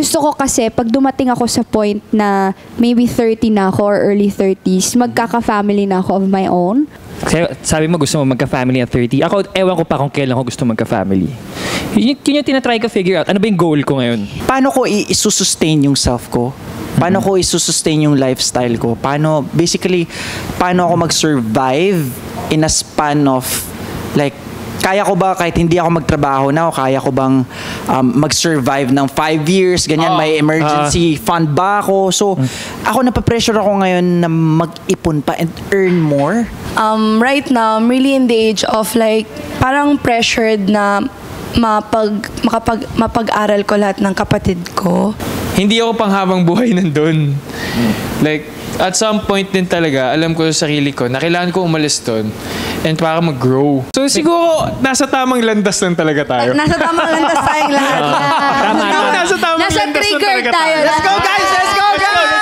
gusto ko kasi pag dumating ako sa point na maybe 30 na ako or early 30s, magkaka-family na ako of my own. Kasi sabi mo gusto mo magka-family at 30. Ako, ewan ko pa kung kailan ko gusto magka-family. Yun yung tinatry ko figure out. Ano ba yung goal ko ngayon? Paano ko i-sustain yung self ko? Paano ko i-sustain yung lifestyle ko? Paano ako mag-survive in a span of like, kaya ko ba kahit hindi ako magtrabaho na o kaya ko bang mag-survive ng 5 years, ganyan, may emergency fund ba ako? So, ako napapressure ako ngayon na mag-ipon pa and earn more. Right now, I'm really in the age of like, parang pressured na mapag-aral ko lahat ng kapatid ko. Hindi ako panghabang buhay nandun. Like, at some point din talaga, alam ko sa sarili ko na kailangan ko umalis doon and para mag-grow. So siguro, nasa tamang landas lang talaga tayo. Nasa tamang landas tayong lahat. Nasa tamang Nasa landas lang trigger talaga tayo. tayo. Let's go, guys! Let's go, guys!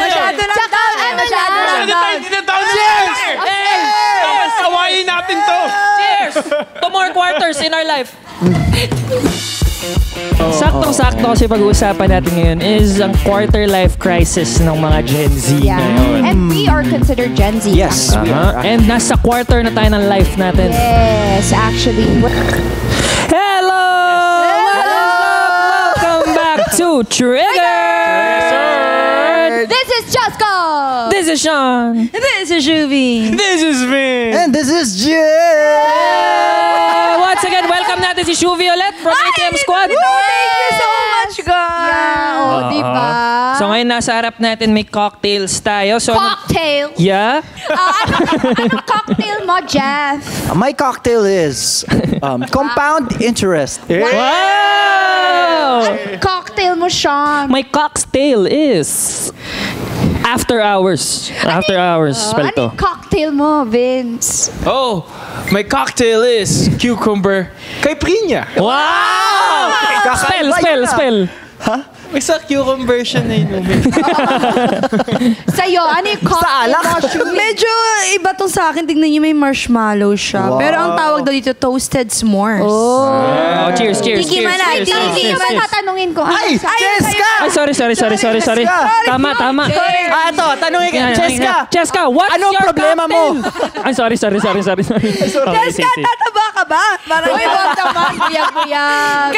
Masyado na down. Masyado na down. Cheers! Sawayin natin to! Cheers! 2 more quarters in our life. Saktong-sakto kasi pag-uusapan natin ngayon is ang quarter life crisis ng mga Gen Z ngayon. And we are considered Gen Z. Yes. And nasa quarter na tayo ng life natin. Yes, actually. Hello! What is up? Welcome back to Triggered! This is Josco! This is Sean! This is Juvie. This is me! And this is Jay! Once again, welcome natin si Shu Violet from ATM Squad. Thank you so much, guys. Yeah, diba? So ngayon nasa harap natin may cocktails tayo. So, Cocktail? yeah? Ano cocktail mo, Jeff? My cocktail is compound interest. Wow! Cocktail mo, Sean. My cocktail is after hours. After hours. Spell to. Ano yung cocktail mo, Vince? Oh, my cocktail is cucumber caipirinha. Wow! Spell. May sa cucumber siya na inumin. Sa'yo, ano yung cocktail mo, Shu? Medyo iba tong sa akin. Tignan niyo may marshmallow siya. Wow. Pero ang tawag daw dito, toasted s'mores. Oh, cheers. Tiki man, Hindi naman tatanungin ko. Ay! Cheska! Ay, sorry. Tama. Ito, tanongin ka. Cheska, what's Anong your problema cocktail? Ay, sorry. Cheska, tataba ka ba? Parang Uy, wag naman, buyag-buyag.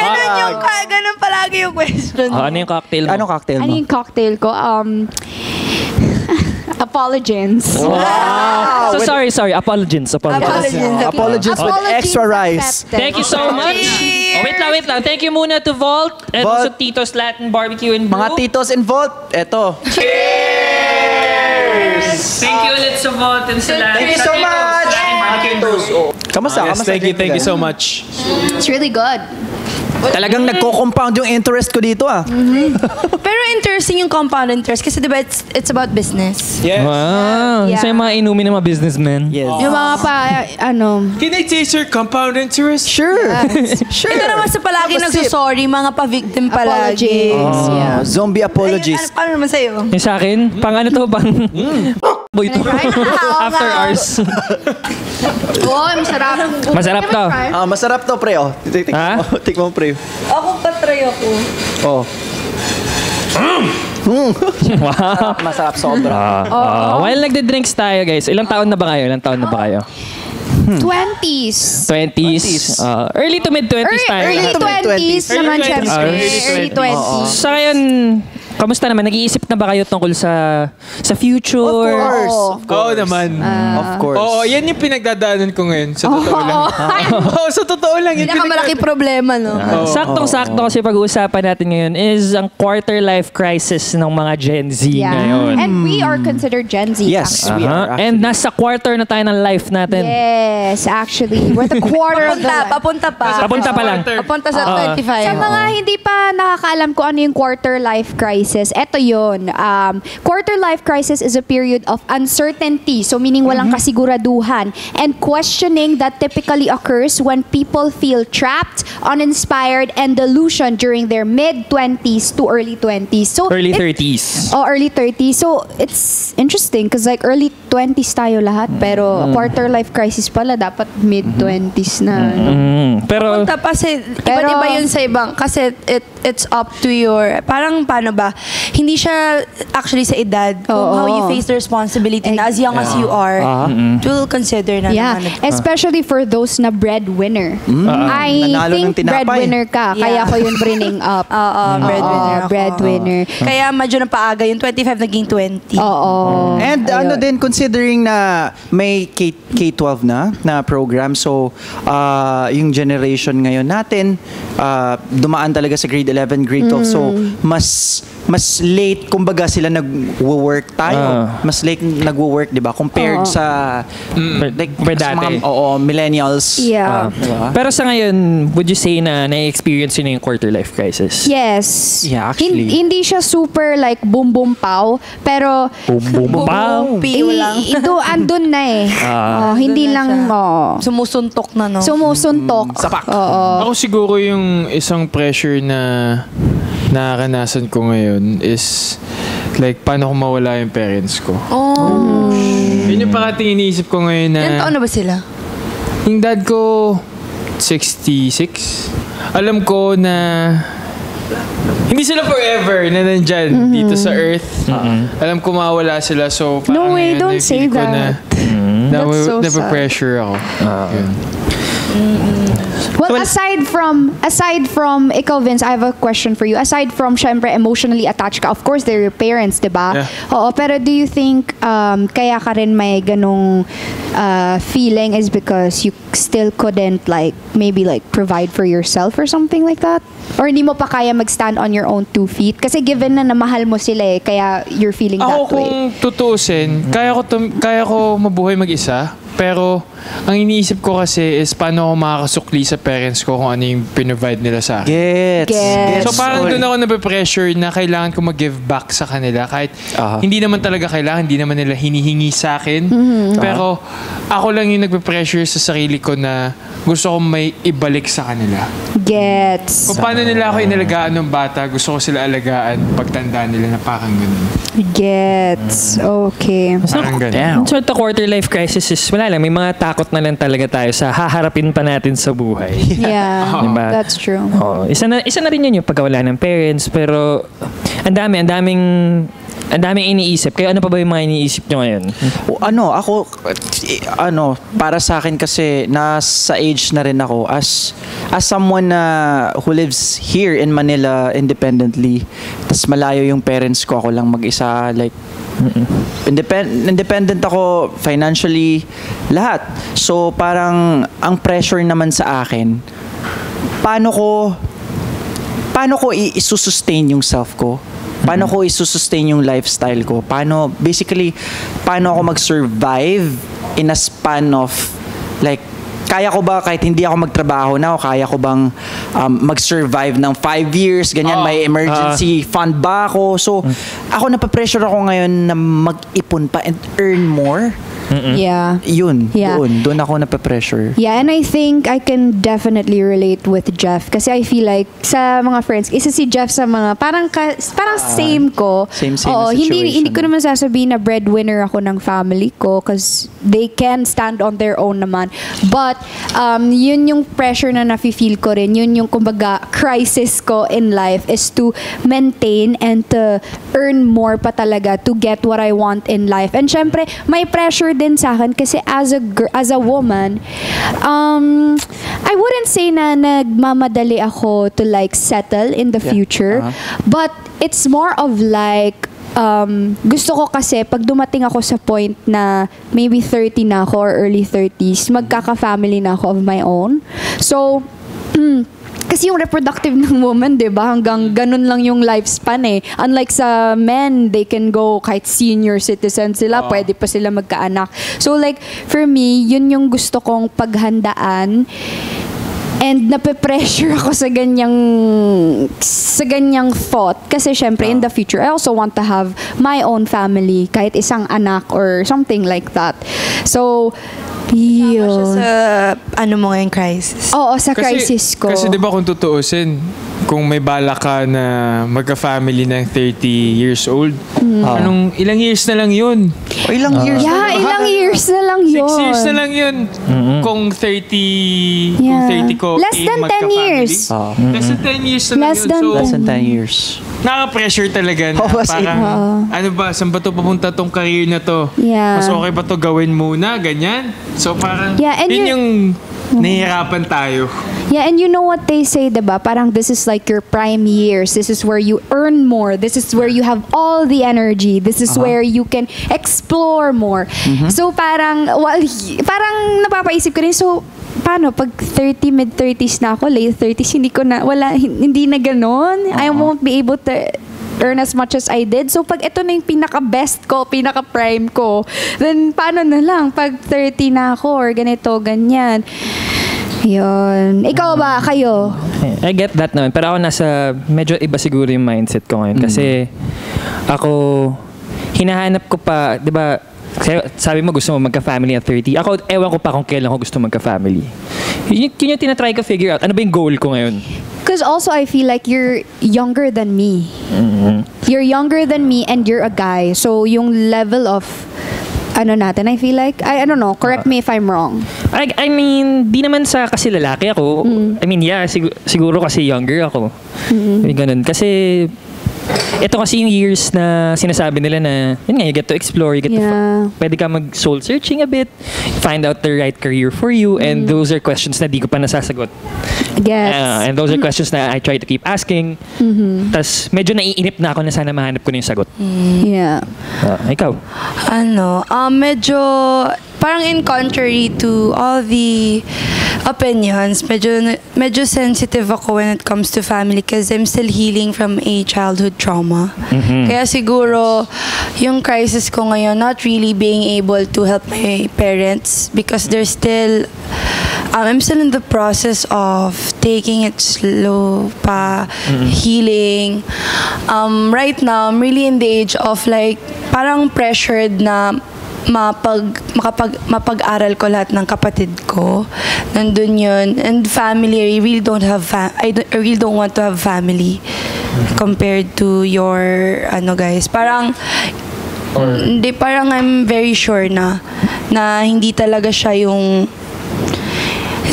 ganun palagi yung question. Ano yung cocktail mo? Anong cocktail Ano mo? yung cocktail ko? Apologins. Wow. So sorry. Apologies. Apologies with extra rice. accepted. Thank you so much. Oh, wait lang. Thank you muna to Vault and Vault. also Tito's Latin Barbecue and Brew. Mga titos involved, eto. Thank you ulit sa Vault and sa Latin. Thank you so much! Kamusta? Yes, thank you so much. It's really good. Talagang nagko-compound yung interest ko dito Pero interesting yung compound interest kasi diba it's about business. Yes. Wow. Yeah. Isa yung mga inumin ng mga businessmen. Yes. Yung mga Can I taste your compound interest? Sure. Sure. Ito naman sa palagi Have a sip. nagsusorry, mga pa-victim palagi. apologies. Yeah. Zombie apologies. Paano naman sa'yo? Yung sa akin, pang ano to, pang... Boy to. After hours. Oh, masarap. Masarap to. Masarap to, pre. Ha? Tikmo, pre. Ako patry ako. Oh. Wow. Masarap sobra. While nagde-drinks tayo, guys, ilang taon na ba kayo? 20s. 20s. Early to mid-20s tayo. Early lahat. 20s naman, Early syempre. 20s. Early 20s. Sa ngayon, kamusta naman? Nag-iisip na ba kayo tungkol sa future? Of course. Oo naman. Of course. Oo, yan yung pinagdadaanan ko ngayon. Sa totoo lang. Oo, sa totoo lang. Yung Pinakamalaki problema, no? Saktong-sakto kasi pag-uusapan natin ngayon is ang quarter life crisis ng mga Gen Z ngayon. And we are considered Gen Z. Yes, we are. And nasa quarter na tayo ng life natin. Yes, actually. We're the quarter of the Papunta pa. Papunta pa lang. Papunta sa 25. Sa mga hindi pa nakakaalam kung ano yung quarter life crisis, eto yun. Quarter life crisis is a period of uncertainty. So meaning walang kasiguraduhan. And questioning that typically occurs when people feel trapped, uninspired, and delusion during their mid-20s to early 20s. So Early 30s. early 30s. So it's interesting because like early 20s tayo lahat. Pero quarter life crisis pala, dapat mid-20s na. No? Pero Papunta pa kasi, Pero- iba-iba yun sa ibang, kasi it's up to your, parang paano ba, hindi siya actually sa edad, kung Oo. how you face the responsibility na as young as you are, it will consider na Yeah, naman. especially for those na breadwinner. I Nanalo ng think tinapay. breadwinner ka, kaya Yeah. ko yun bring up. Breadwinner ako. Breadwinner. Kaya medyo napaaga yung 25 naging 20. Oo. And ano din, considering na may K-12 na program, so yung generation ngayon natin, dumaan talaga sa grade 11, grade 12. So, mas late, kumbaga sila nag-work tayo. Mas late nag-work, di ba? Compared sa, Per sa dati. millennials. Yeah. Diba? Pero sa ngayon, would you say na na-experience yun na yung quarter life crisis? Yes. Yeah, actually. Hindi siya super like boom boom pow, pero Boom, boom, bam. Piyo lang. andun na eh. Hindi Andun na lang siya. Sumusuntok na, no? sumusuntok. Sapak. Oo. Ako siguro yung isang pressure na nakakanasan ko ngayon is like paano kung mawala yung parents ko. Oh. Yun yung parating iniisip ko ngayon na Ilan taon na ba sila? yung dad ko 66. Alam ko na hindi sila forever na nandyan dito sa earth. Alam ko mawala sila, so parang No way, ngayon, don't say feel ko that. Na That's so sad. pressure ako. Yun. Well, aside from ikaw, Vince, I have a question for you. Aside from, syempre, emotionally attached ka, of course, they're your parents, di ba? Yeah. Oo, pero do you think kaya ka rin may ganong feeling is because you still couldn't maybe provide for yourself or something like that? Or hindi mo pa kaya mag-stand on your own 2 feet? Kasi given na namahal mo sila kaya you're feeling Ako that way. kung tutuusin, kaya ko mabuhay mag-isa. Pero, ang iniisip ko kasi is paano ako makakasukli sa parents ko kung ano yung pinrovide nila sa akin. Gets. So parang doon ako nape-pressure na kailangan ko mag-give back sa kanila kahit hindi naman talaga kailangan, hindi naman nila hinihingi sa akin. Pero ako lang yung nagpe-pressure sa sarili ko na gusto ko may ibalik sa kanila. Gets. Kung paano nila ako inalagaan ng bata, gusto ko sila alagaan pagtanda nila na parang ganun. Gets. Okay. Parang ganun. So, the quarter life crisis is, wala lang, may mga takot na lang talaga tayo sa haharapin pa natin sa buhay. Yeah. Diba? That's true. Oo. Isa na rin yun yung pagkawala ng parents, pero ang daming iniisip. Kaya ano pa ba yung mga iniisip nyo ngayon? Para sa akin kasi nasa age na rin ako as someone who lives here in Manila independently. Tas malayo yung parents ko, ako lang mag-isa, independent ako financially, lahat. So parang ang pressure naman sa akin, paano ko i-sustain yung self ko? Paano ko i-sustain yung lifestyle ko? Paano ako mag-survive in a span of kaya ko ba kahit hindi ako magtrabaho na, o kaya ko bang mag-survive ng 5 years, ganyan, may emergency fund ba ako? So, ako napapressure ako ngayon na mag-ipon pa and earn more. Yeah. Yun, Yeah. doon ako napapressure. Yeah, and I think I can definitely relate with Jeff kasi I feel like sa mga friends, isa si Jeff sa mga parang same ko. Same Oo, na situation. hindi ko naman sasabihin na breadwinner ako ng family ko because they can stand on their own naman. But yun yung pressure na nafe-feel ko rin. Yun yung kumbaga crisis ko in life is to maintain and to earn more pa talaga to get what I want in life. And syempre, may pressure din sa akin kasi as a woman, I wouldn't say na nagmamadali ako to settle in the future, but it's more of gusto ko kasi pag dumating ako sa point na maybe 30 na ako or early 30s, magkaka-family na ako of my own. So, kasi yung reproductive ng woman, di ba? Hanggang ganun lang yung lifespan eh. Unlike sa men, they can go kahit senior citizen sila, pwede pa sila magkaanak. So for me, yun yung gusto kong paghandaan. And nape-pressure ako sa ganyang thought. Kasi syempre, in the future, I also want to have my own family, kahit isang anak or something like that. So, Siya sa mo ngayong crisis. Oo, sa crisis ko. Kasi di ba kung tutuusin, kung may bala ka na magka-family ng 30 years old, ilang years na lang yun? Ilang years Yeah, ilang years na lang yun. 6 years na lang yun. Kung 30, kung Yeah. 30 ko, Less than 10 years. Less than 10 years na lang Less yun. than So, Less than 10 years. nakaka-pressure talaga na Oh, kasi- parang, ano ba, saan ba ito papunta tong career na to? Yeah. Mas okay ba to gawin muna, ganyan? So parang, Yeah, and yun you're- yung nahihirapan tayo. Yeah, and you know what they say, diba? Parang this is like your prime years. This is where you earn more. This is where you have all the energy. This is where you can explore more. So parang, parang napapaisip ko rin, so paano pag 30, mid-30s na ako, late 30s, hindi na ganon. I won't be able to earn as much as I did. So pag ito na yung pinaka-best ko, pinaka-prime ko, then paano na lang pag 30 na ako or ganito, ganyan. Yun. Ikaw ba? Kayo? I get that naman. Pero ako medyo iba siguro yung mindset ko ngayon. Kasi ako, hinahanap ko pa, di ba, sabi mo gusto mo magka-family at 30. Ako, ewan ko pa kung kailan ko gusto magka-family. Yun yung tinatry ko figure out. Ano ba yung goal ko ngayon? Because also I feel like you're younger than me. You're younger than me and you're a guy. So yung level of natin, I feel like, I don't know, correct me if I'm wrong. I mean, di naman sa kasi lalaki ako. I mean, yeah, siguro kasi younger ako. Ganun. Kasi ito kasi yung years na sinasabi nila na, yun nga, you get to explore, you get to, pwede ka mag-soul searching a bit, find out the right career for you, and those are questions na di ko pa nasasagot. Yes. And those are questions na I try to keep asking. Tas medyo naiinip na ako na sana mahanap ko na yung sagot. Yeah. Ikaw? Medyo parang in contrary to all the opinions, medyo sensitive ako when it comes to family because I'm still healing from a childhood trauma. Kaya siguro yung crisis ko ngayon, not really being able to help my parents because they're still I'm still in the process of taking it slow pa, healing. Right now, I'm really in the age of like, parang pressured na mapag-aral ko lahat ng kapatid ko. Nandun yun. And family, I really don't I really don't want to have family compared to your, guys. Parang, parang I'm very sure na hindi talaga siya yung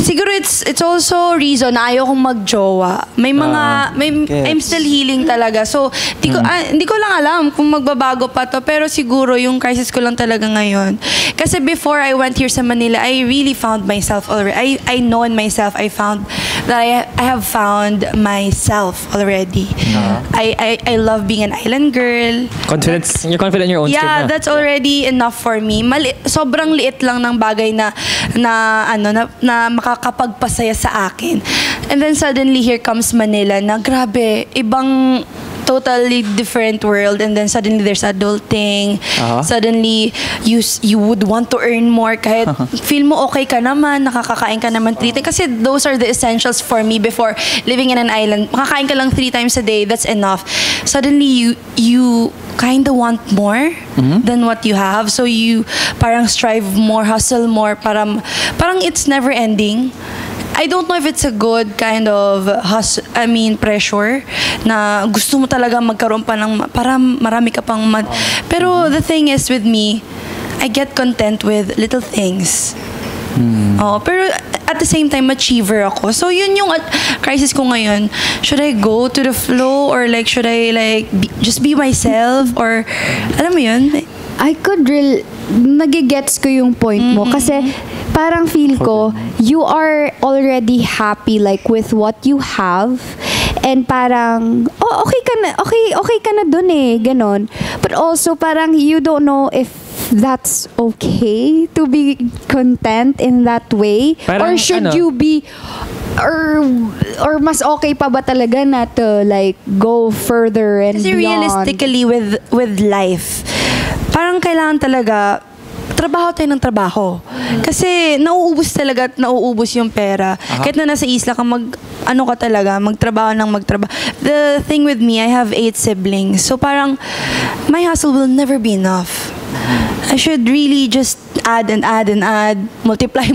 siguro it's also reason na ayaw kong magjowa. I'm still healing talaga. So, hindi ko lang alam kung magbabago pa to. Pero siguro yung crisis ko lang talaga ngayon. Kasi before I went here sa Manila, I really found myself already. I know in myself, I found that I have found myself already. I love being an island girl. Confidence? You're confident in your own skin na? Yeah, that's already enough for me. Sobrang liit lang ng bagay na makakapagpasaya sa akin. And then suddenly here comes Manila na grabe, ibang totally different world, and then suddenly there's adulting. Suddenly you would want to earn more kahit feel mo okay ka naman, nakakakain ka naman 3 times. Kasi those are the essentials for me before living in an island. Makakain ka lang 3 times a day, that's enough. Suddenly you kind of want more than what you have. So you parang strive more, hustle more, parang it's never ending. I don't know if it's a good kind of pressure na gusto mo talaga magkaroon pa ng para marami ka pang pero the thing is with me, I get content with little things. Pero at the same time, achiever ako. So yun yung crisis ko ngayon. Should I go to the flow or like should I just be myself or alam mo yun? I could nagigets ko yung point mo kasi parang feel ko you are already happy like with what you have and parang okay ka na dun ganon, but also parang you don't know if that's okay to be content in that way, parang, or should you be or mas okay pa ba talaga na to like go further and kasi beyond? Realistically with life, parang kailangan talaga trabaho tayo ng trabaho. Kasi nauubos talaga at nauubos yung pera. Kahit na nasa isla ka magtrabaho ng magtrabaho. The thing with me, I have 8 siblings. So parang my hustle will never be enough. I should really just add and add and add, multiply.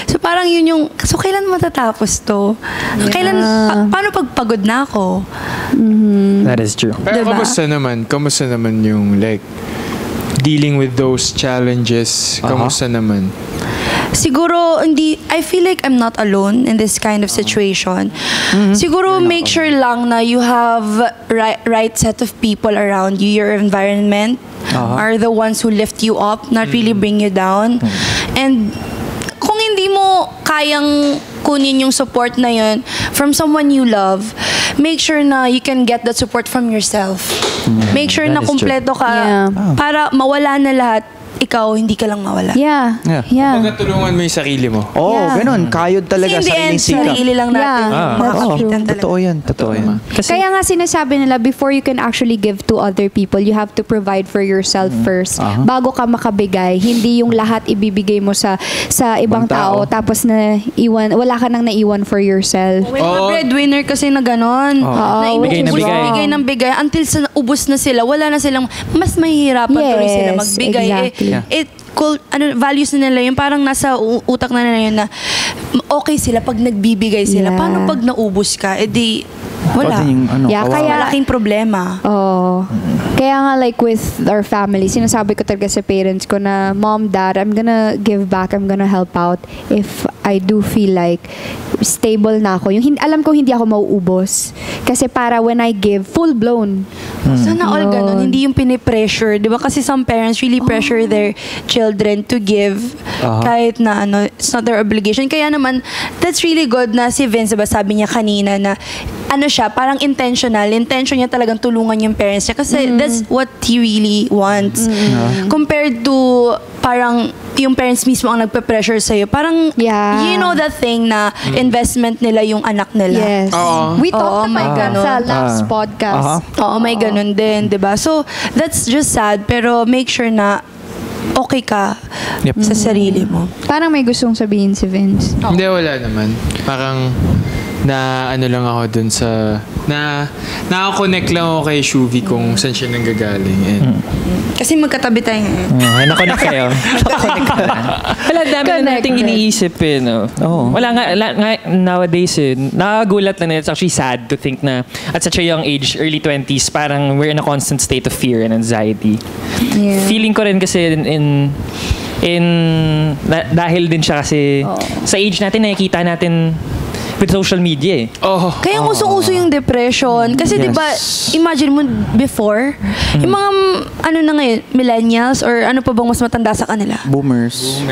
So parang yun yung, so kailan matatapos to? Kailan, paano pagpagod na ako? That is true. Pero diba? kamusta naman yung like, dealing with those challenges, kamusta naman? Siguro, I feel like I'm not alone in this kind of situation. Siguro, make sure lang na you have right set of people around you. Your environment are the ones who lift you up, not really bring you down. And kung hindi mo kayang kunin yung support na yun from someone you love, make sure na you can get that support from yourself. Make sure na kumpleto ka para mawala na lahat. Ikaw, hindi ka lang mawala. Yeah. Pag natulungan mo yung sarili mo. Ganun. Kayod talaga, Kasi in the sariling end, sikap. sarili lang natin makakapitan talaga. Totoo yan. Kaya nga sinasabi nila, before you can actually give to other people, you have to provide for yourself first. Bago ka makabigay, hindi yung lahat ibibigay mo sa ibang tao, tapos wala ka nang naiwan for yourself. May mga breadwinner kasi na gano'n. Bigay ng bigay. Until sa ubos na sila, wala na silang, mas mahihirapan tuloy sila magbigay. Exactly. Values na nila yun. Parang nasa utak na nila yun na okay sila pag nagbibigay sila. Yeah. Paano pag naubos ka? Wala. Malaking problema. Kaya nga like with our family, sinasabi ko talaga sa parents ko na, Mom, Dad, I'm gonna give back, I'm gonna help out if I do feel like stable na ako. Alam ko hindi ako mauubos. Kasi para when I give, full-blown. Sana all ganun. Hindi yung pinipressure. Di ba? Kasi some parents really pressure their children to give kahit na it's not their obligation. Kaya naman, that's really good na si Vince, diba, sabi niya kanina na siya, parang intentional. Intention niya talagang tulungan yung parents niya kasi that's what he really wants. Compared to parang yung parents mismo ang nagpe-pressure sa'yo. Parang, you know that thing na investment nila yung anak nila. Yes. We talked about that sa last podcast. Oo, may ganun din, diba? So, that's just sad. Pero make sure na okay ka sa sarili mo. Parang may gustong sabihin si Vince. Hindi, wala naman. Parang lang ako dun sa nakakonect lang ako kay Shuvi kung saan siya nanggagaling. Kasi magkatabi tayo ngayon. Nakonect kayo. Wala, dami na nating iniisip no? Wala nga, nowadays nakagulat na it's actually sad to think na at such a young age, early 20s, parang we're in a constant state of fear and anxiety. Feeling ko rin kasi dahil din siya kasi sa age natin nakikita natin with social media Kaya usong-uso yung depression. Kasi diba, imagine mo before, yung mga, na ngayon, millennials or ano pa bang mas matanda sa kanila? Boomers.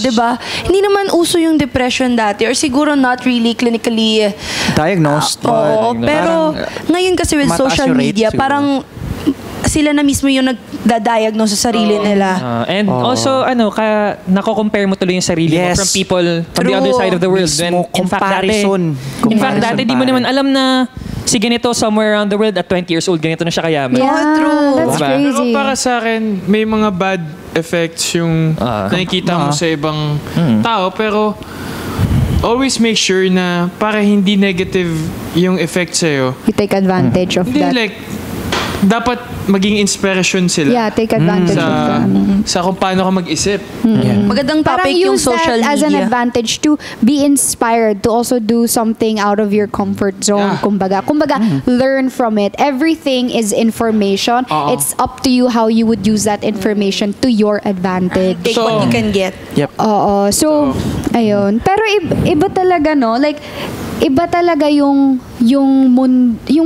Diba? Hindi naman uso yung depression dati or siguro not really clinically diagnosed. Pero ngayon kasi with social media, parang sila na mismo yung nagda-diagnose sa sarili nila. And also, nako-compare mo tuloy yung sarili mo from people from the other side of the world. Mismo, in fact, dati di mo naman alam na si ganito somewhere around the world at 20 years old, ganito na siya kayaman. True. That's crazy. Pero para sa akin, may mga bad effects yung nakikita mo sa ibang tao. Pero always make sure na para hindi negative yung effect sa'yo. You take advantage of that. Like, dapat maging inspiration sila. Yeah, take advantage of that. Sa kung paano ka mag-isip. Magandang Parang topic yung use social that as media. an advantage to be inspired to also do something out of your comfort zone. Kumbaga, learn from it. Everything is information. It's up to you how you would use that information to your advantage. Take what you can get. So, ayun. Pero iba talaga, no? Like, iba talaga yung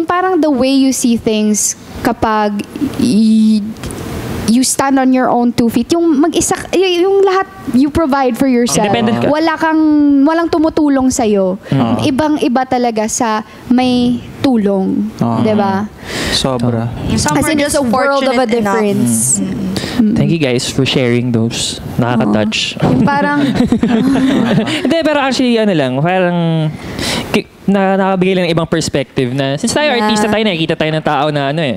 parang the way you see things kapag you stand on your own 2 feet. Yung mag-isa, yung lahat you provide for yourself. Independent ka. Walang tumutulong sa'yo. Ibang-iba talaga sa may tulong. Diba? Sobra. Kasi there's a world of a difference. Thank you guys for sharing those. Nakaka-touch. Yung parang, Hindi, pero actually, parang nakabigay lang ng ibang perspective na since tayo artista tayo, nakikita tayo ng tao na na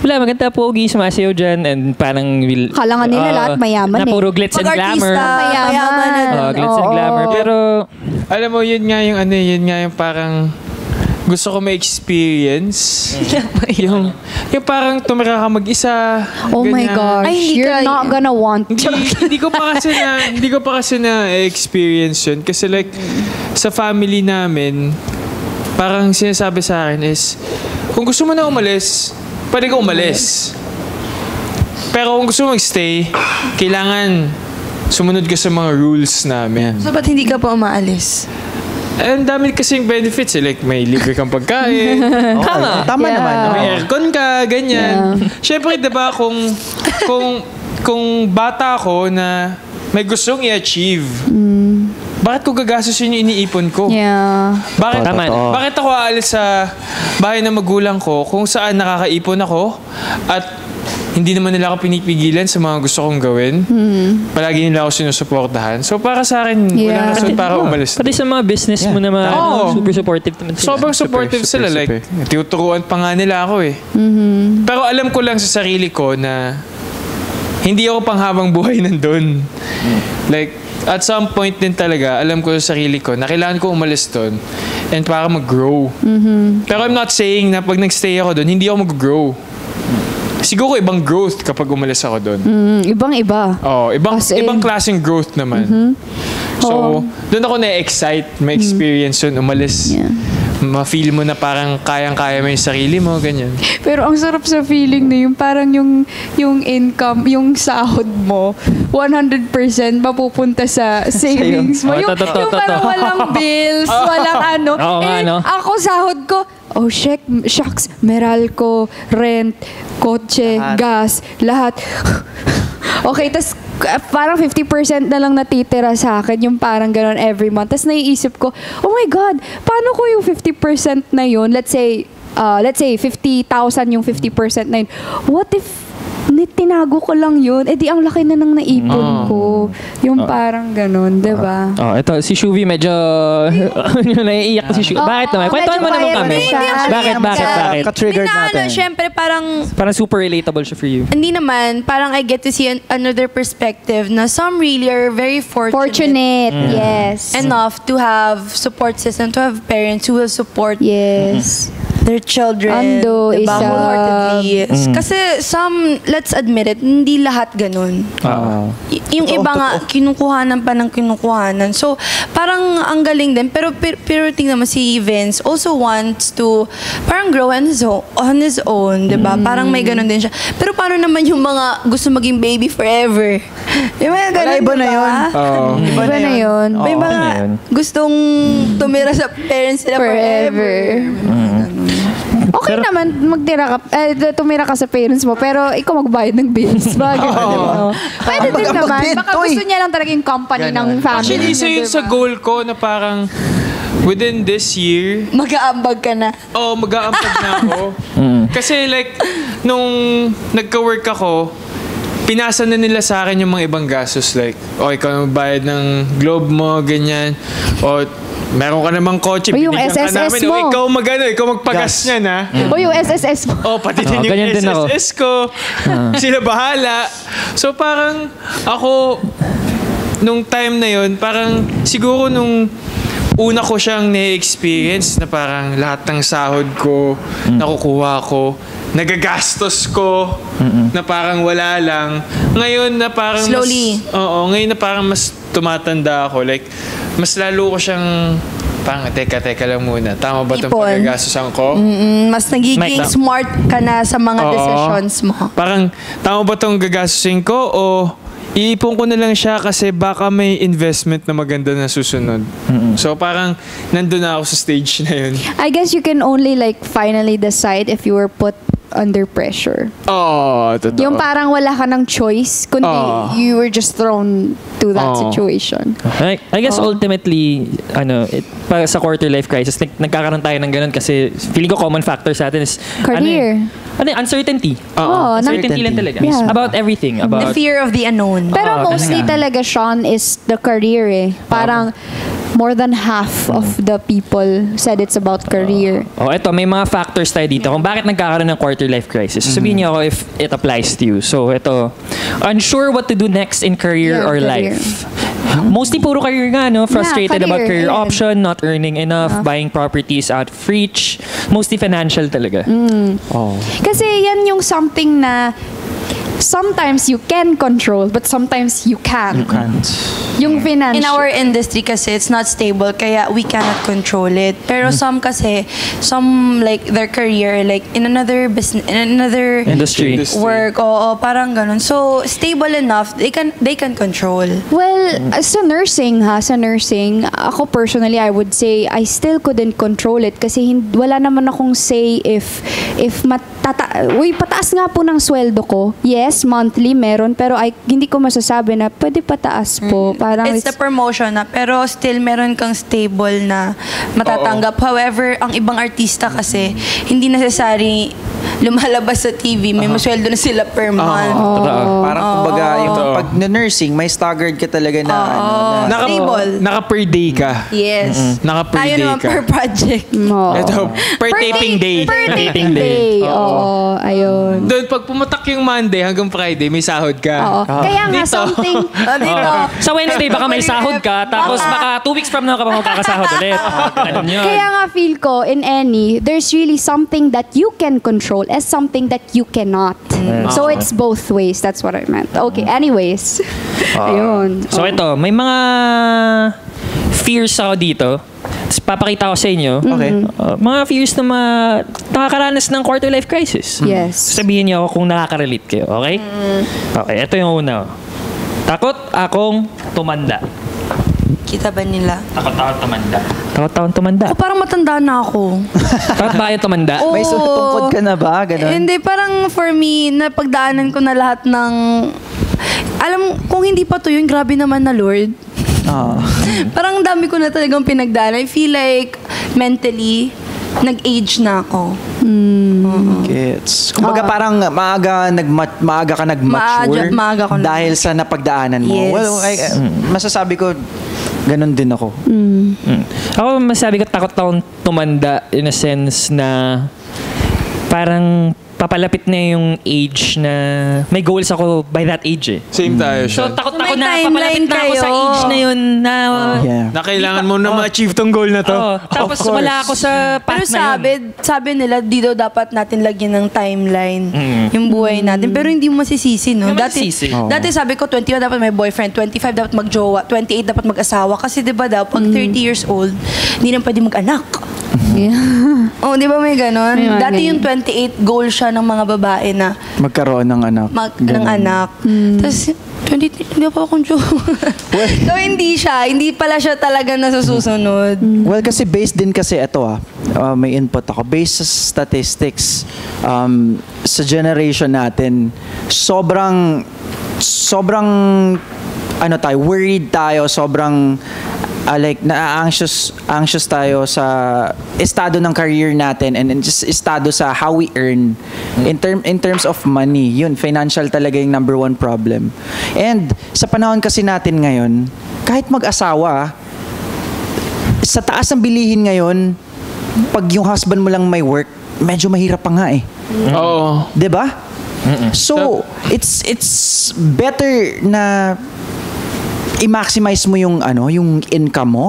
wala, maganda pogi, sumasayaw dyan and parang kalangan nila lahat mayaman na puro glitz and glamour. mayaman. Glitz and glamour. Pero alam mo, yun nga yung parang gusto ko ma-experience. yung parang tumira ka mag-isa. Oh my ganyan. gosh, you're not gonna want to. Hindi ko pa kasi na experience yun kasi like sa family namin parang sinasabi sa akin is kung gusto mo na umalis, pwede ka umalis. Pero kung gusto mo mag-stay, kailangan sumunod ka sa mga rules namin. So, ba't hindi ka pa umaalis? Ang dami kasing benefits eh. Like, may libre kang pagkain. Tama Yeah. naman. May aircon ka, ganyan. Siyempre, di ba, kung bata ako na may gustong i-achieve, bakit ko gagastusin yung iniipon ko? Yeah. Bakit, Totoo. bakit ako aalis sa bahay ng magulang ko kung saan nakakaipon ako at hindi naman nila ako pinipigilan sa mga gusto kong gawin? Palagi nila ako sinusuportahan. So para sa akin, Yeah. wala rason para umalis. Pati sa mga business mo naman, Oo. super supportive naman sila. Sobrang supportive sila. Like, tinuturuan pa nga nila ako eh. Pero alam ko lang sa sarili ko na hindi ako panghabang buhay nandun. Like, at some point din talaga, alam ko sa sarili ko na kailangan ko umalis doon and para mag-grow. Pero I'm not saying na pag nag-stay ako doon, hindi ako mag-grow. Siguro ibang growth kapag umalis ako doon. Ibang-iba. Oh, As in- ibang klaseng growth naman. So, doon ako na-excite, may experience yun, umalis. Yeah. Ma-feel mo na parang kayang-kaya mo yung sarili mo, ganyan. Pero ang sarap sa feeling na yung parang yung income, yung sahod mo, 100% mapupunta sa savings mo. Oh, Yung parang walang bills, walang ano. Oo nga, no? Ako sahod ko, oh shucks, Meralco, rent, kotse, gas, lahat. Okay, tas parang 50% na lang natitira sa akin, yung parang gano'n every month. Tas naiisip ko, oh my God, paano ko yung 50% na yun? Let's say 50,000 yung 50% na yun. What if tinago ko lang yun? Eh di ang laki na nang naipon ko. Yung parang gano'n, di ba? Oh, ito, si Shuvi medyo naiiyak si Shuvi. Bakit naman? Kwentuhan mo naman kami. Bakit? Ka-triggered natin. Siyempre, parang Parang super relatable siya for you. hindi naman, parang I get to see another perspective na some really are very fortunate Yes. enough to have support system, to have parents who will support Yes. their children. Ando, diba? isa. Wholeheartedly. Kasi some, let's admit it, hindi lahat ganun. Yung iba nga, kinukuhanan pa ng kinukuhanan. So, parang ang galing din. Pero tingnan mo, si Vince also wants to parang grow on his own, diba? Parang may ganun din siya. Pero paano naman yung mga gusto maging baby forever? Yung mga ganun, Iba na diba? yun. Iba na yun. May mga gustong tumira sa parents nila forever. Okay naman, tumira ka sa parents mo, pero ikaw magbayad ng bills. Bagay, diba? Pwede din naman. Baka gusto niya lang talaga yung company ng family. Actually, isa niya, yun sa diba? goal ko na parang within this year, Mag-aambag ka na. mag-aampag na ako. Kasi like, nung nagka-work ako, pinasa na nila sa akin yung mga ibang gastos. Like, ikaw magbayad ng globe mo, ganyan. O, meron ka namang kotse, O, yung binigyan ka SSS namin. mo. O, ikaw magpagas niya na. O yung SSS mo. Pati din yung ganyan din ako. SSS ko. Sila bahala. So, parang ako, nung time na yun, parang siguro nung una ko siyang na-experience na parang lahat ng sahod ko, nakukuha ko, nagagastos ko, na parang wala lang. Ngayon na parang Slowly. ngayon na parang mas tumatanda ako. Like, mas lalo ko siyang parang, teka lang muna. Tama ba itong Ipon. pagagastosan ko? Mas nagiging smart ka na sa mga decisions mo. Parang, tama ba itong gagastusin ko o iipon ko na lang siya kasi baka may investment na maganda na susunod. So parang nandun na ako sa stage na yun. I guess you can only like finally decide if you were put under pressure. Totoo. Yung parang wala ka ng choice, kundi you were just thrown to that situation. I guess ultimately, para sa quarter life crisis, nagkakaroon tayo ng ganun kasi feeling ko common factor sa atin is Career. Uncertainty. uncertainty Uncertainty lang talaga. Yeah. About everything. The About fear of the unknown. Pero mostly talaga, Sean, is the career eh. Parang more than half of the people said it's about career. eto, may mga factors tayo dito kung bakit nagkakaroon ng quarter life crisis. Sabihin niyo ako if it applies to you. So, ito, unsure what to do next in career Yeah, or career. life. Mostly puro career nga, no? Frustrated career, about career ayan. option, not earning enough, buying properties out of reach. Mostly financial talaga. Kasi yan yung something na sometimes you can control, but sometimes you can't. Yung financial. In our industry kasi, it's not stable, kaya we cannot control it. Pero some kasi, some like their career, like in another business, in another Industry. work, oo, parang ganun. So, stable enough, they can control. Well, sa nursing, ako personally, I would say, I still couldn't control it kasi wala naman akong say if pataas nga po ng sweldo ko. Yes, monthly meron, pero hindi ko masasabi na pwede pataas po. Parang It's the promotion na, pero still meron kang stable na matatanggap. However, ang ibang artista kasi, hindi necessary lumalabas sa TV, may masweldo na sila per month. Parang kumbaga, yung pag na-nursing, may staggered ka talaga na, Stable. Naka per day ka. Yes. Naka per Tayo day naman ka. per project. Ito, per taping day. Per taping day. Oo, ayun. Doon, pag pumatak yung Monday hanggang Friday, may sahod ka. Oo. Kaya nga, Dito. something, Dito. Sa Wednesday, baka may sahod ka, tapos baka 2 weeks from now ka pa magkakasahod ulit. Ganun yun. kaya nga feel ko, in any, there's really something that you can control as something that you cannot. So it's both ways. That's what I meant. Okay, anyways. Ayun. So ito, may mga fears ako dito. Tapos papakita ko sa inyo. Okay. Mga fears na nakakaranas ng quarter life crisis. Yes. Sabihin niyo ako kung nakaka-relate kayo, okay? Okay, ito yung una. Takot akong tumanda. Kita ba nila? Takot akong tumanda. Takot akong tumanda. Ako parang matanda na ako. Takot ba kayo tumanda? Oo. May tungkod ka na ba? Ganon? Hindi, parang for me, napagdaanan ko na lahat ng... Alam, kung hindi pa to yun, grabe naman na Lord. Parang dami ko na talagang pinagdaanan. I feel like mentally, nag-age na ako. Gets. Kumbaga parang maaga ka nag-mature Maaga ko na. dahil sa napagdaanan mo. Yes. Well, masasabi ko, ganun din ako. Ako masabi ko takot akong tumanda in a sense na parang papalapit na yung age na may goals ako by that age eh. Same tayo So siya. takot Kung ako may na timeline papalapit na ako sa kayo. age na yun na Yeah. Na kailangan mo na ma-achieve tong goal na to. tapos Of course. wala ako sa Pero path na yun. sabi nila, dito dapat natin lagyan ng timeline yung buhay natin. Pero hindi mo masisisi, no? Hindi Dati, masisisi. dati sabi ko, 21 dapat may boyfriend, 25 dapat magjowa, 28 dapat mag-asawa. Kasi di ba daw, pag 30 years old, hindi na pwede mag-anak. Oh, di ba may ganon? May mga Dati yung ganyan. 28 goal siya ng mga babae na Magkaroon ng anak. ng Ganun. anak. Tapos, 23, hindi pa akong jowa. So, hindi pala siya talaga nasusunod. Well, kasi based din kasi ito may input ako. Based sa statistics, sa generation natin, sobrang worried tayo, sobrang like anxious tayo sa estado ng career natin and just estado sa how we earn in terms of money. Yun, financial talaga yung number one problem. And sa panahon kasi natin ngayon, kahit mag-asawa, sa taas ng bilihin ngayon, pag yung husband mo lang may work, medyo mahirap pa nga eh. Oo. 'Di ba? So, it's better na i-maximize mo yung income mo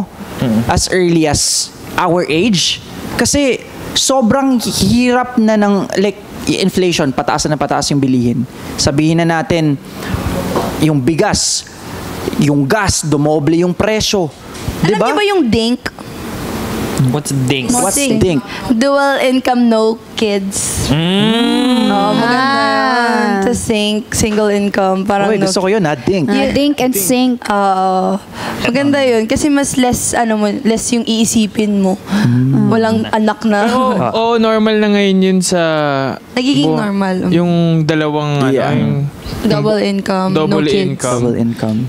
as early as our age kasi sobrang hirap na ng like inflation, pataas na pataas yung bilihin. Sabihin na natin yung bigas, yung gas, dumoble yung presyo. Alam 'Di ba? niyo ba yung DINK? What's dinks? What's Sing. DINK? Dual income, no kids. Oh, maganda yun. To single income. Parang Uy, gusto ko yun, DINK. Think and sink. Oo. Maganda yun. Kasi mas less yung iisipin mo. Walang anak na. Oo, normal na ngayon yun sa... Nagiging normal. Yung dalawang, Yeah. yung Double income, double no kids. income. Double income.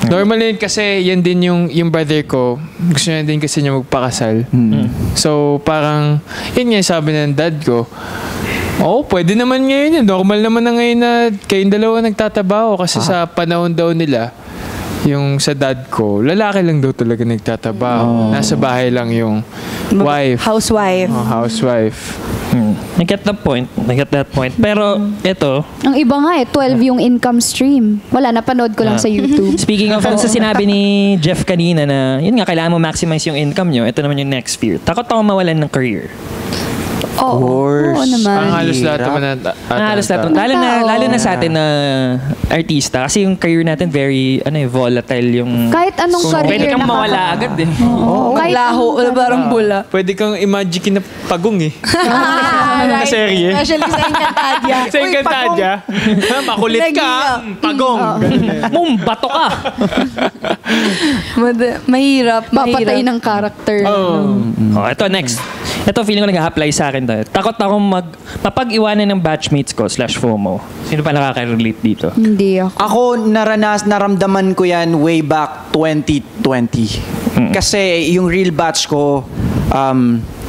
Normal yun kasi yan din yung brother ko. Gusto niya din kasi niya magpakasal. So parang, yun nga yung sabi ng dad ko, pwede naman ngayon yun. Normal naman na ngayon na kayong dalawa nagtatabaho kasi sa panahon daw nila, yung sa dad ko, lalaki lang daw talaga nagtatabaho. Nasa bahay lang yung wife. Housewife. Housewife. I get that point. Pero ito, Ang iba nga 12 yung income stream. Wala, napanood ko lang sa YouTube. speaking of sa sinabi ni Jeff kanina na yun nga, kailangan mo maximize yung income nyo. Ito naman yung next fear. Takot ako mawalan ng career. course. Oo naman. Ang halos lahat Hirap. naman Halos lahat. Lalo na sa atin na artista. Kasi yung career natin very volatile yung... Kahit anong career. Pwede kang mawala agad eh. Kahit Laho, parang bula. Pwede kang imagine na pagong eh. Na serye. Especially sa Encantadia. Sa Encantadia. Makulit ka. Pagong. Bato ka! Mahirap. papatay ng character. Ito next. Ito feeling ko nag-apply sa akin to. Takot akong mapag-iwanan ng batchmates ko /FOMO. Sino pa nakaka-relate dito? Hindi ako. Ako, naramdaman ko yan way back 2020. Kasi yung real batch ko,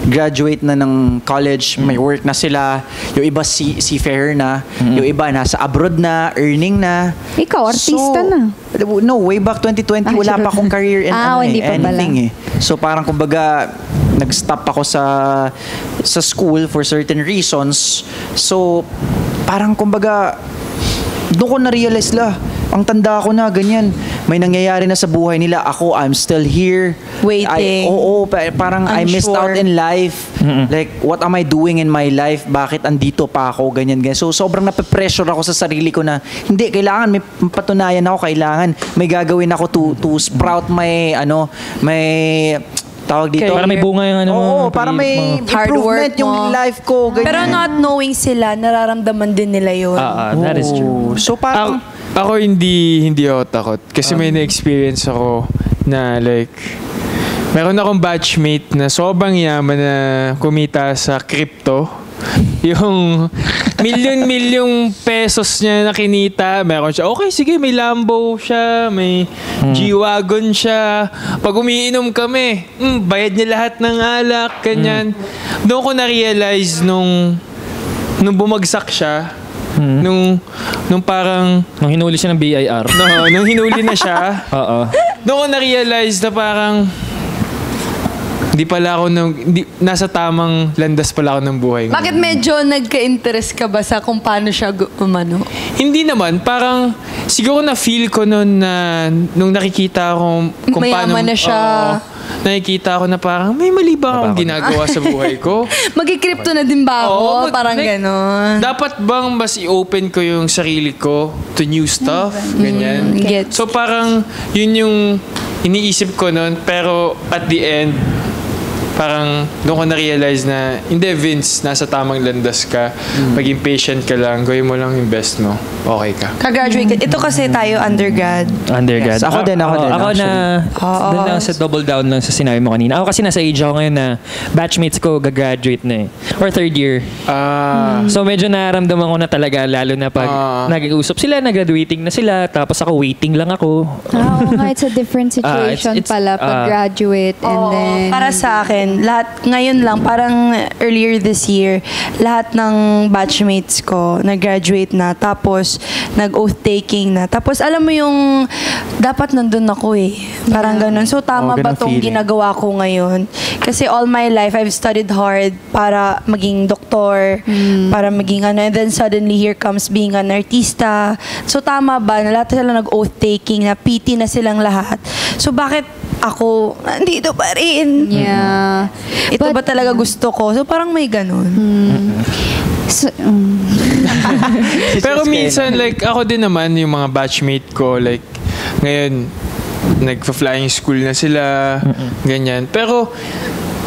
graduate na ng college, may work na sila. Yung iba seafarer na. Yung iba nasa abroad na, earning na. Ikaw, artista na. No, way back 2020, wala pa akong career in hindi pa pala. anything eh. So parang kumbaga, nag-stop ako sa school for certain reasons. So, parang kumbaga, doon ko na-realize ang tanda ko na, ganyan. May nangyayari na sa buhay nila. Ako, I'm still here. Waiting. Parang I missed out in life. Like, what am I doing in my life? Bakit andito pa ako? Ganyan. So, sobrang nape-pressure ako sa sarili ko na, hindi, kailangan, may patunayan ako, kailangan. May gagawin ako to sprout my tawag dito. Para may bunga yung Oo, para may Hard improvement work yung mo. life ko. Ganyan. Pero not knowing sila, nararamdaman din nila yun. That is true. So parang, Ako hindi ako takot. Kasi may na-experience ako na like, meron akong batchmate na sobrang yaman na kumita sa crypto. Yung milyon pesos niya na kinita, meron siya. Okay, sige, may Lambo siya, may G-Wagon siya. Pag umiinom kami, bayad niya lahat ng alak, ganyan. Doon ko na-realize nung bumagsak siya, nung parang... Nung hinuli siya ng BIR. No, nung hinuli na siya, Oo. doon ko na-realize na parang nasa tamang landas pala ako ng buhay. Bakit medyo nagka-interest ka ba sa kung paano siya umano? Hindi naman, parang siguro na-feel ko noon na nung nakikita ko kung paano... Mayaman na siya. Nakikita ko na parang may mali ba akong ginagawa sa buhay ko? Mag-crypto na din ba ako? Oo, Parang like, gano'n. Dapat bang mas i-open ko yung sarili ko to new stuff? Ganyan. Gets. So parang yun yung iniisip ko noon, pero at the end, parang doon ko na-realize na, hindi Vince, nasa tamang landas ka. Maging patient ka lang. Gawin mo lang yung best mo. Okay ka. Ka-graduate ka. Ito kasi tayo undergrad. Undergrad. Yes, ako din. Ako doon lang sa double down lang sa sinabi mo kanina. Ako kasi nasa age ako ngayon na batchmates ko gagraduate na eh. Or third year. So medyo nararamdaman ko na talaga, lalo na pag nag-uusap sila, nag-graduating na sila, tapos ako waiting lang ako. Oo nga, it's a different situation it's- pala pag graduate and Oo, then... para sa akin, lahat, ngayon lang, parang earlier this year, lahat ng batchmates ko, nag-graduate na, tapos nag-oath taking na. Tapos alam mo yung, dapat nandun ako eh. Parang ganun. So tama ba ganun tong feeling. ginagawa ko ngayon? Kasi all my life, I've studied hard para maging doktor, para maging and then suddenly here comes being an artista. So tama ba na lahat sila nag-oath taking, na PT na silang lahat? So bakit ako, nandito pa rin? Yeah. Ito But- ba talaga gusto ko? So parang may ganun. So, Pero minsan, like, ako din naman, yung mga batchmate ko, like, ngayon, nagpa-flying school na sila, ganyan. Pero,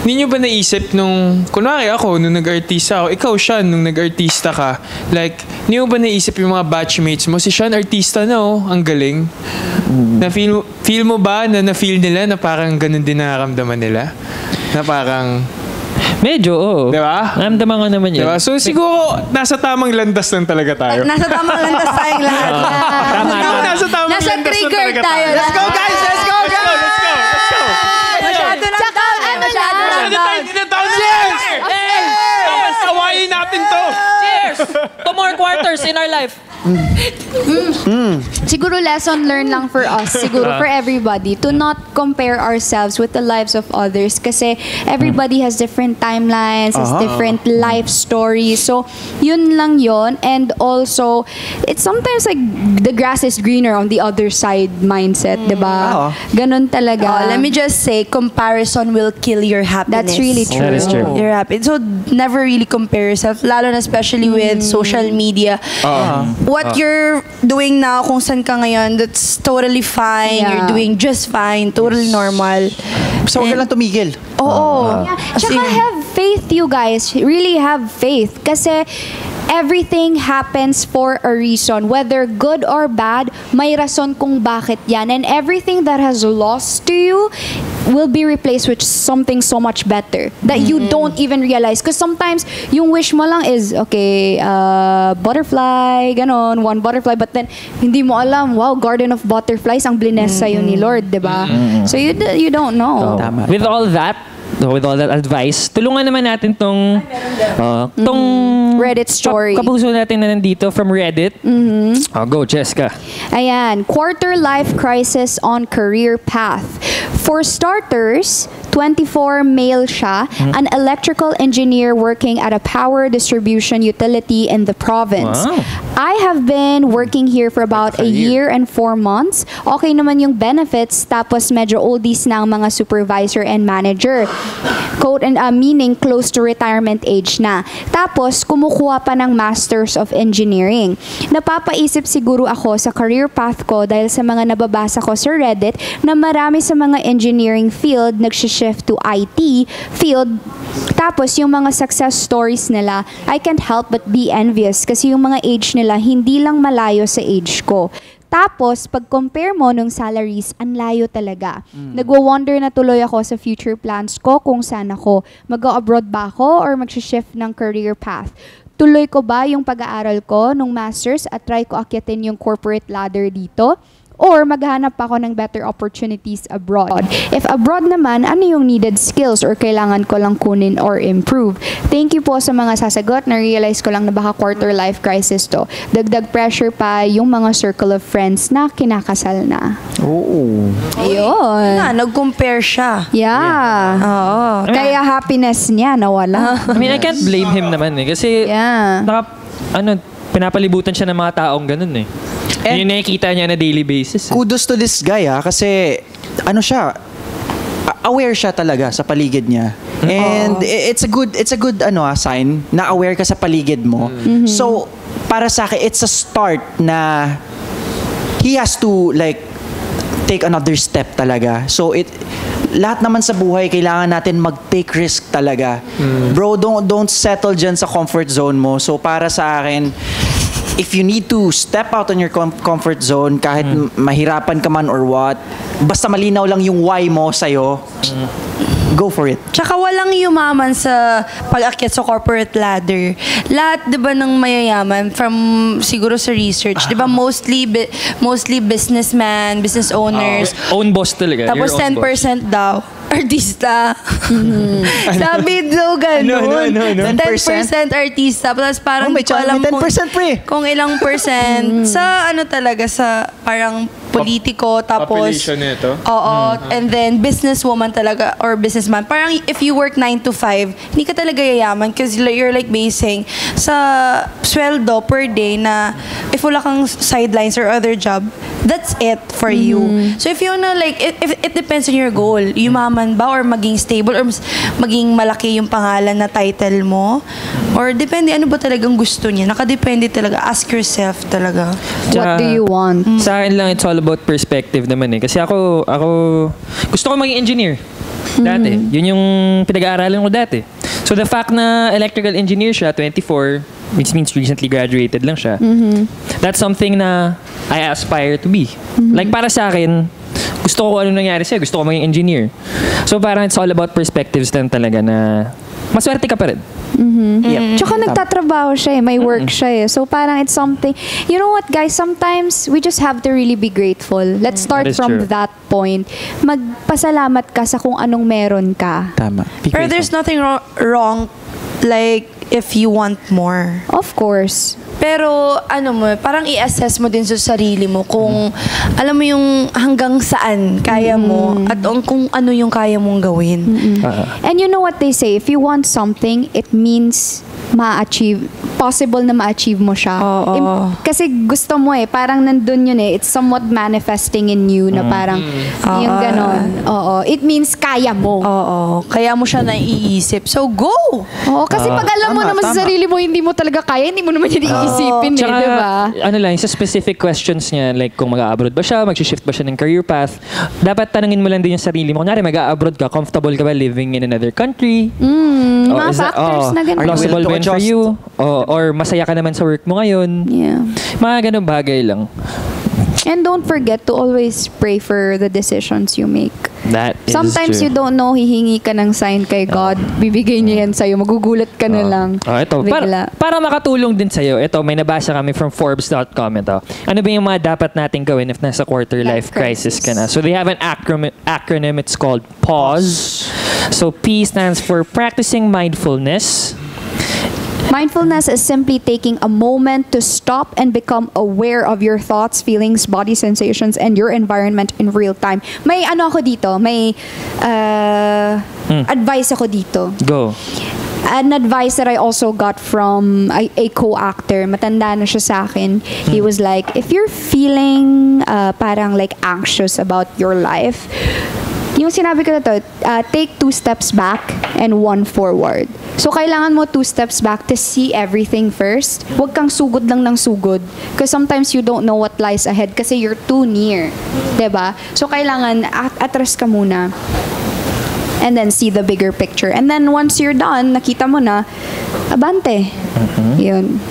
hindi nyo ba naisip nung, kunwari ako, nung nag-artista ako, ikaw, Sean, nung nag-artista ka, like, hindi mo ba naisip yung mga batchmates mo, si Sean, artista na, oh, ang galing. Feel mo ba na-feel nila na parang ganun din nararamdaman nila? Na parang, Medyo, oo. Di ba? Naramdaman ko naman yun. diba? So, siguro, nasa tamang landas lang talaga tayo. Nasa tamang landas tayong lahat. Siguro, nasa tamang Nasa landas lang trigger talaga tayo. Let's go, guys! Let's go, guys! Let's go! Let's go! Masyado na down. Masyado na Masyado tayo down. dinataon. Cheers! Cheers! Awayin natin to! Cheers! 2 more quarters in our life. Siguro lesson learned lang for us, siguro for everybody, to not compare ourselves with the lives of others kasi everybody has different timelines, has different life stories. So, yun lang yun. And also, it's sometimes like the grass is greener on the other side mindset, diba? Ganun talaga. Let me just say, comparison will kill your happiness. That's really true. That is true. You're happy. So, never really compare yourself, lalo na especially with social media. What you're doing now, kung saan ka ngayon, that's totally fine. Yeah. You're doing just fine. Totally normal. So, huwag ka lang tumigil. Oo. Yeah. Tsaka have faith, you guys. Really have faith. Kasi everything happens for a reason. Whether good or bad, may rason kung bakit yan. And everything that has lost to you will be replaced with something so much better that you don't even realize. Because sometimes, yung wish mo lang is, okay, butterfly, ganon, one butterfly. But then, hindi mo alam, wow, garden of butterflies ang blines sa'yo ni Lord, diba? So you don't know. Tama. With all that advice, tulungan naman natin tong Reddit story. Kapuso natin na nandito from Reddit. Go, Jessica. Ayan, quarter life crisis on career path. For starters, 24, male siya, an electrical engineer working at a power distribution utility in the province. Wow. I have been working here for about a year and 4 months. Okay naman yung benefits, tapos medyo oldies na ang mga supervisor and manager. Quote and meaning close to retirement age na. Tapos, kumukuha pa ng Masters of Engineering. Napapaisip siguro ako sa career path ko dahil sa mga nababasa ko sa Reddit na marami sa mga engineering field nagsishift to IT field. Tapos, yung mga success stories nila, I can't help but be envious kasi yung mga age nila hindi lang malayo sa age ko. Tapos, pag-compare mo nung salaries, ang layo talaga. Nagwo-wonder na tuloy ako sa future plans ko kung saan ako. Mag-abroad ba ako or mag-shift ng career path? Tuloy ko ba yung pag-aaral ko nung master's at try ko akyatin yung corporate ladder dito? Or maghanap ako ng better opportunities abroad. If abroad naman, ano yung needed skills or kailangan ko lang kunin or improve? Thank you po sa mga sasagot. Na-realize ko lang na baka quarter life crisis to. Dagdag pressure pa yung mga circle of friends na kinakasal na. Oo. Ayun. Nag-compare siya. Yeah. Oo. Kaya happiness niya nawala. I mean, I can't blame him naman eh. Kasi, Yeah. pinapalibutan siya ng mga taong ganun eh. And yun yung nakikita niya na daily basis. kudos to this guy kasi aware siya talaga sa paligid niya. And it's a good sign na aware ka sa paligid mo. So para sa akin it's a start na he has to like take another step talaga. So lahat naman sa buhay kailangan natin mag-take risk talaga. Bro, don't settle dyan sa comfort zone mo. So para sa akin, if you need to step out on your comfort zone, kahit mahirapan ka man or what, basta malinaw lang yung why mo sa'yo, go for it. Tsaka walang yumaman sa pag-akyat sa corporate ladder. Lahat, di ba, ng mayayaman, from siguro sa research, di ba, mostly businessman, business owners. Own boss talaga. Tapos Your own 10% daw, artista. Sabi daw ganun. 10% artista. Plus parang may ko alam may 10% pre. kung ilang percent sa talaga, sa parang politiko, tapos Population nito? oo, and then businesswoman talaga or businessman. Parang if you work 9 to 5, hindi ka talaga yayaman because you're like basing sa sweldo per day na if wala kang sidelines or other job, that's it for you. So if you wanna like, it depends on your goal. Yumaman ba or maging stable or maging malaki yung pangalan na title mo? Or depende ano ba talagang gusto niya. Nakadepende talaga. Ask yourself talaga. What do you want? Sa akin lang, it's all about perspective naman eh. Kasi ako gusto ko maging engineer. Dati. Yun yung pinag-aaralan ko dati. So the fact na electrical engineer siya, 24, which means recently graduated lang siya, that's something na I aspire to be. Like para sa akin, gusto ko anong nangyari sa'yo, gusto ko maging engineer. So parang it's all about perspectives din talaga na maswerte ka pa rin. Tsaka nagtatrabaho siya eh. May work siya eh. So parang it's something, you know what guys, sometimes we just have to really be grateful. Let's start That is from true. that point. Magpasalamat ka sa kung anong meron ka. Tama. Be Pero grateful. there's nothing wrong like if you want more. Of course. Pero ano mo, parang i-assess mo din sa sarili mo kung alam mo yung hanggang saan kaya mo at kung ano yung kaya mong gawin. And you know what they say, if you want something, it means ma-achieve, possible na ma-achieve mo siya. Kasi gusto mo parang nandun yun it's somewhat manifesting in you na parang yung ganon. It means kaya mo. Kaya mo siya naiisip. So, go! Kasi pag alam mo naman sa sarili mo, hindi mo talaga kaya, hindi mo naman yun iisipin Tsaka, di ba? ano lang, sa specific questions niya, like kung mag-a-abroad ba siya, mag-shift ba siya ng career path, dapat tanungin mo lang din yung sarili mo. Kunyari, mag-a-abroad ka, comfortable ka ba living in another country? Mga factors na ganun. Possible ba yun for you? Or masaya ka naman sa work mo ngayon? Yeah. Mga ganun bagay lang. And don't forget to always pray for the decisions you make. That is Sometimes true. you don't know, hihingi ka ng sign kay God, bibigay niya yan sa'yo, magugulat ka na lang. Ito, para makatulong din sa'yo, ito, may nabasa kami from Forbes.com ito. Ano ba yung mga dapat natin gawin if nasa quarter life crisis ka na? So they have an acronym, it's called PAUSE. So P stands for practicing mindfulness. Mindfulness is simply taking a moment to stop and become aware of your thoughts, feelings, body sensations, and your environment in real time. May ano ako dito, may advice ako dito. Go. An advice that I also got from a co-actor, matanda na siya sa akin. He was like, if you're feeling parang like anxious about your life, yung sinabi ko na to, take 2 steps back and 1 forward. So, kailangan mo 2 steps back to see everything first. Huwag kang sugod lang ng sugod. Because sometimes you don't know what lies ahead kasi you're too near. Diba? So, kailangan atras ka muna. And then see the bigger picture. And then once you're done, nakita mo na, abante. Yun.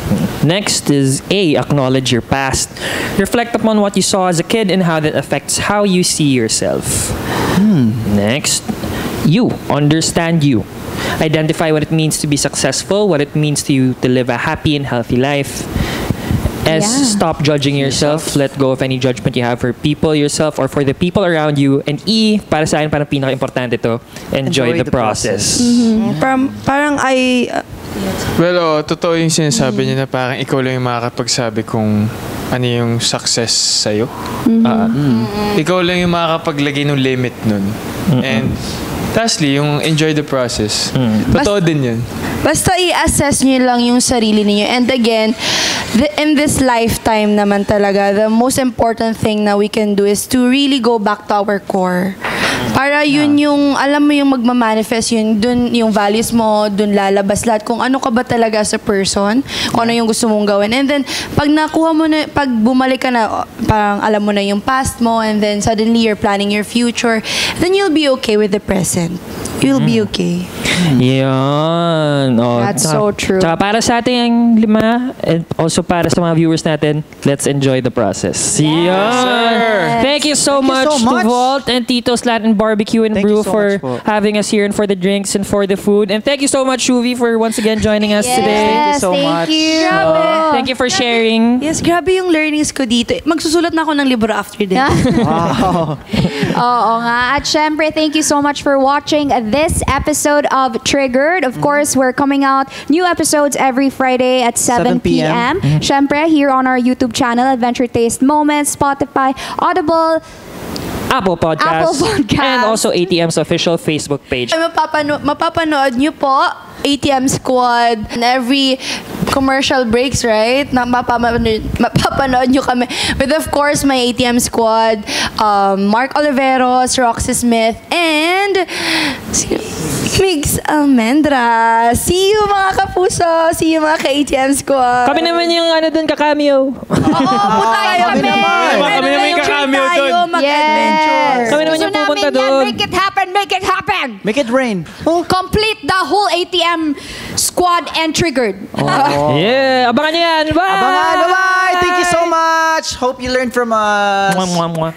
Next is A, acknowledge your past. Reflect upon what you saw as a kid and how that affects how you see yourself. Next, U, understand you. Identify what it means to be successful, what it means to you to live a happy and healthy life. S, stop judging yourself. Let go of any judgment you have for people, yourself, or for the people around you. And E, para sa akin, parang pinaka-importante to, enjoy the process. Parang Well, totoo yung sinasabi niya na parang ikaw lang yung makakapagsabi kung ano yung success sa'yo. Ikaw lang yung makakapaglagay ng limit nun. And lastly, yung enjoy the process. Totoo din yun. Basta i-assess nyo lang yung sarili niyo. And again, in this lifetime naman talaga, the most important thing na we can do is to really go back to our core. Para yun yung, alam mo yung magmamanifest yun, dun yung values mo, dun lalabas lahat kung ano ka ba talaga as a person, kung ano yung gusto mong gawin. And then, pag nakuha mo na, pag bumalik ka na, parang alam mo na yung past mo, and then suddenly you're planning your future, then you'll be okay with the present. You'll be okay. Yan. That's so true. Tsaka para sa ating 5, and also para sa mga viewers natin, let's enjoy the process. Yan. Thank you so much to Vault and Tito's Latin Barbecue and Brew for having us here and for the drinks and for the food. And thank you so much, Shuvi, for once again joining us today. Thank you so much. Grabe. Thank you for sharing. Yes, grabe yung learnings ko dito. Magsusulat na ako ng libro after this. Oo nga. At syempre, thank you so much for watching this episode of Triggered. Of course, we're coming out new episodes every Friday at 7 p.m. Syempre, here on our YouTube channel, Adventure Taste Moments, Spotify, Audible, Apple Podcasts, and also ATM's official Facebook page. Mapapanood nyo po ATM Squad and every commercial breaks, right? Mapapanood nyo kami. With of course, my ATM Squad, Mark Oliveros, Roxy Smith, and Migs Almendra. See you mga kapuso. See you mga ka-ATM Squad. Kami naman yung ano dun, ka-cameo. Oo, tayo kami. Kami naman yung ka-cameo dun. Mag-adventure. Kami naman yung pupunta dun. Make it happen! Make it happen! Make it rain. Complete the whole ATM Squad and Triggered. Yeah, abangan nyo yan. Bye! Abangan, bye-bye! Thank you so much! Hope you learned from us. Mwah, mwah, mwah.